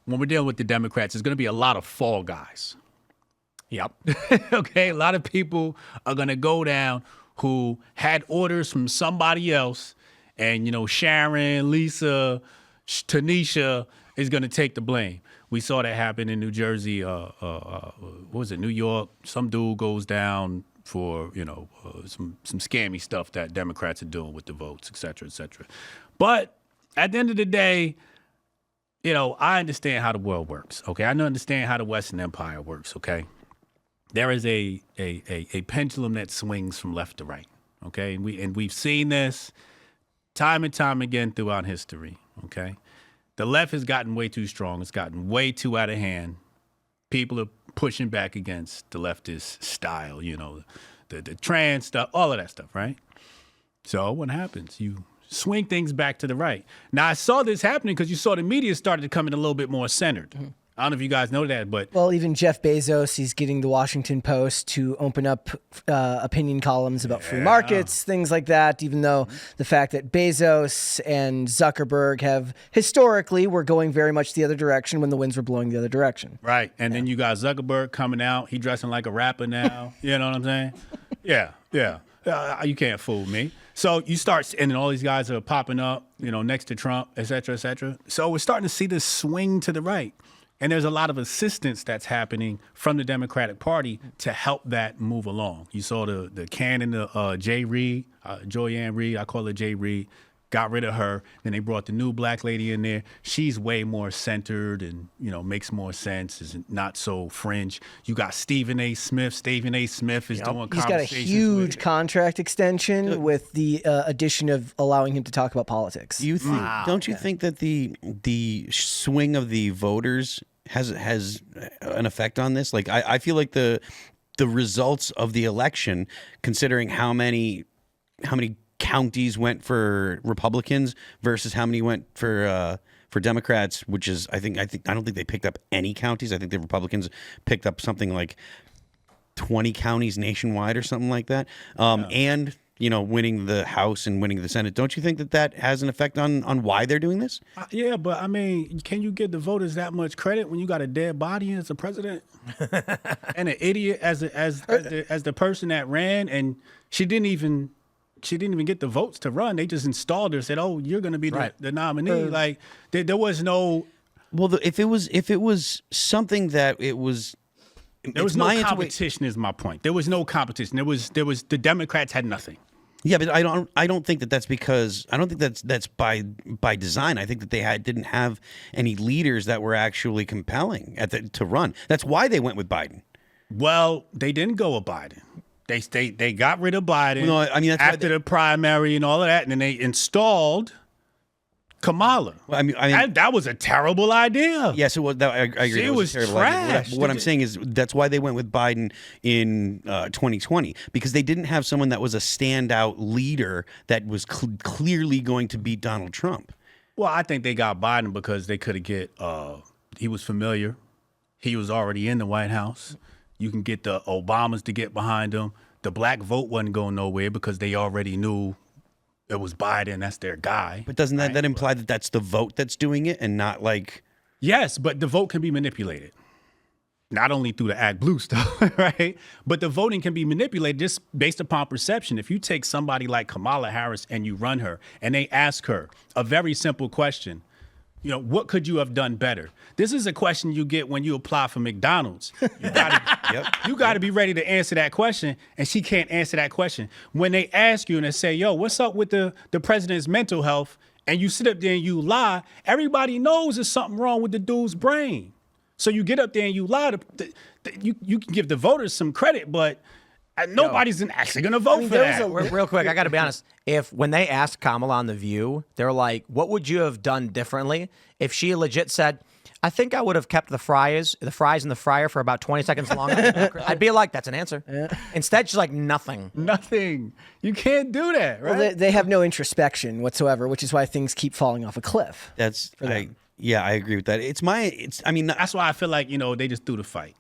when we're dealing with the Democrats, there's going to be a lot of fall guys. Yep. Okay, a lot of people are going to go down who had orders from somebody else, and, Sharon, Lisa, Tanisha is going to take the blame. We saw that happen in New Jersey. What was it, New York? Some dude goes down for, some scammy stuff that Democrats are doing with the votes, et cetera, et cetera. But at the end of the day, I understand how the world works, okay? I understand how the Western Empire works, okay? There is a pendulum that swings from left to right, okay? And we've seen this time and time again throughout history, okay? The left has gotten way too strong. It's gotten way too out of hand. People are pushing back against the leftist style, the trans stuff, all of that stuff, right? So what happens? You swing things back to the right. Now, I saw this happening because you saw the media started to come in a little bit more centered. Mm-hmm. I don't know if you guys know that, but... Well, even Jeff Bezos, he's getting the Washington Post to open up opinion columns about free markets, things like that, even though the fact that Bezos and Zuckerberg have historically were going very much the other direction when the winds were blowing the other direction. Right. And then you got Zuckerberg coming out. He dressing like a rapper now. You know what I'm saying? Yeah. You can't fool me. So you start, and then all these guys are popping up, next to Trump, et cetera, et cetera. So we're starting to see this swing to the right. And there's a lot of assistance that's happening from the Democratic Party to help that move along. You saw the canon of Jay Reid, Joyanne Reid, I call her Jay Reid, got rid of her. Then they brought the new black lady in there. She's way more centered and, makes more sense, is not so fringe. You got Stephen A. Smith. Stephen A. Smith is doing conversations. He's got a huge contract extension with the addition of allowing him to talk about politics. You think? Don't you think that the swing of the voters has an effect on this? Like, I feel like the results of the election, considering how many counties went for Republicans versus how many went for Democrats, which is I don't think they picked up any counties. I think the Republicans picked up something like 20 counties nationwide or something like that. And winning the House and winning the Senate. Don't you think that has an effect on why they're doing this? Yeah, but I mean, can you give the voters that much credit when you got a dead body as a president and an idiot as the person that ran, and she didn't even get the votes to run. They just installed her, said, "Oh, you're going to be the nominee." Like there was no. Well, if it was something that it was. There was no competition. Is my point. There was no competition. There was the Democrats had nothing. Yeah, but I don't think that's because I don't think that's by design. I think that they didn't have any leaders that were actually compelling to run. That's why they went with Biden. Well, they didn't go with Biden. They got rid of Biden. No, I mean that's after the primary and all of that, and then they installed Kamala. Well, I mean, that was a terrible idea. Yes, it was. I agree. It was terrible trash. What I'm saying is that's why they went with Biden in 2020, because they didn't have someone that was a standout leader that was clearly going to beat Donald Trump. Well, I think they got Biden because they could have he was familiar. He was already in the White House. You can get the Obamas to get behind him. The black vote wasn't going nowhere because they already knew it was Biden. That's their guy. But doesn't that imply that that's the vote that's doing it and not like... Yes, but the vote can be manipulated. Not only through the Act Blue stuff, right? But the voting can be manipulated just based upon perception. If you take somebody like Kamala Harris and you run her and they ask her a very simple question, what could you have done better? This is a question you get when you apply for McDonald's. You gotta be ready to answer that question, and she can't answer that question. When they ask you and they say, yo, what's up with the president's mental health, and you sit up there and you lie, everybody knows there's something wrong with the dude's brain. So you get up there and you lie. You can give the voters some credit, but nobody's actually going to vote for that. Real quick, I got to be honest. When they asked Kamala on The View, they're like, what would you have done differently? If she legit said, I think I would have kept the fries in the fryer for about 20 seconds longer, I'd be like, that's an answer. Yeah. Instead, she's like, nothing. Nothing. You can't do that, right? Well, they have no introspection whatsoever, which is why things keep falling off a cliff. Yeah, I agree with that. That's why I feel like, they just threw the fight.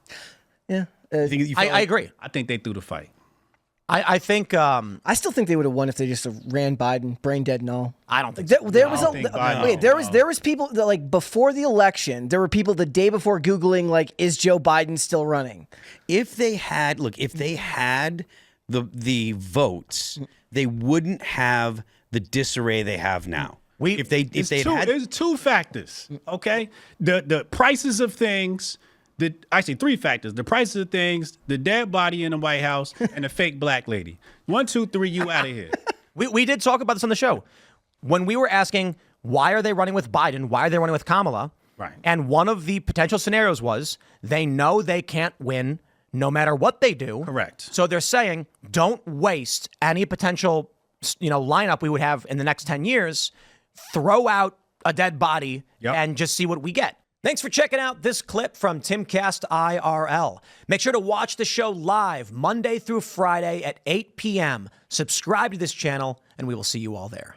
Yeah. I agree. I think they threw the fight. I think I still think they would have won if they just ran Biden, brain dead and all. I don't think There was I don't think Biden- wait. There was people that, like, before the election. There were people the day before Googling, like, is Joe Biden still running? If they had the votes, they wouldn't have the disarray they have now. If they'd had There's two factors, okay? The prices of things, actually 3 factors. The prices of things, the dead body in the White House, and the fake black lady. 1, 2, 3, you out of here. we did talk about this on the show. When we were asking, why are they running with Biden? Why are they running with Kamala? Right. And one of the potential scenarios was they know they can't win no matter what they do. Correct. So they're saying, don't waste any potential, lineup we would have in the next 10 years. Throw out a dead body and just see what we get. Thanks for checking out this clip from Timcast IRL. Make sure to watch the show live Monday through Friday at 8 p.m. Subscribe to this channel, and we will see you all there.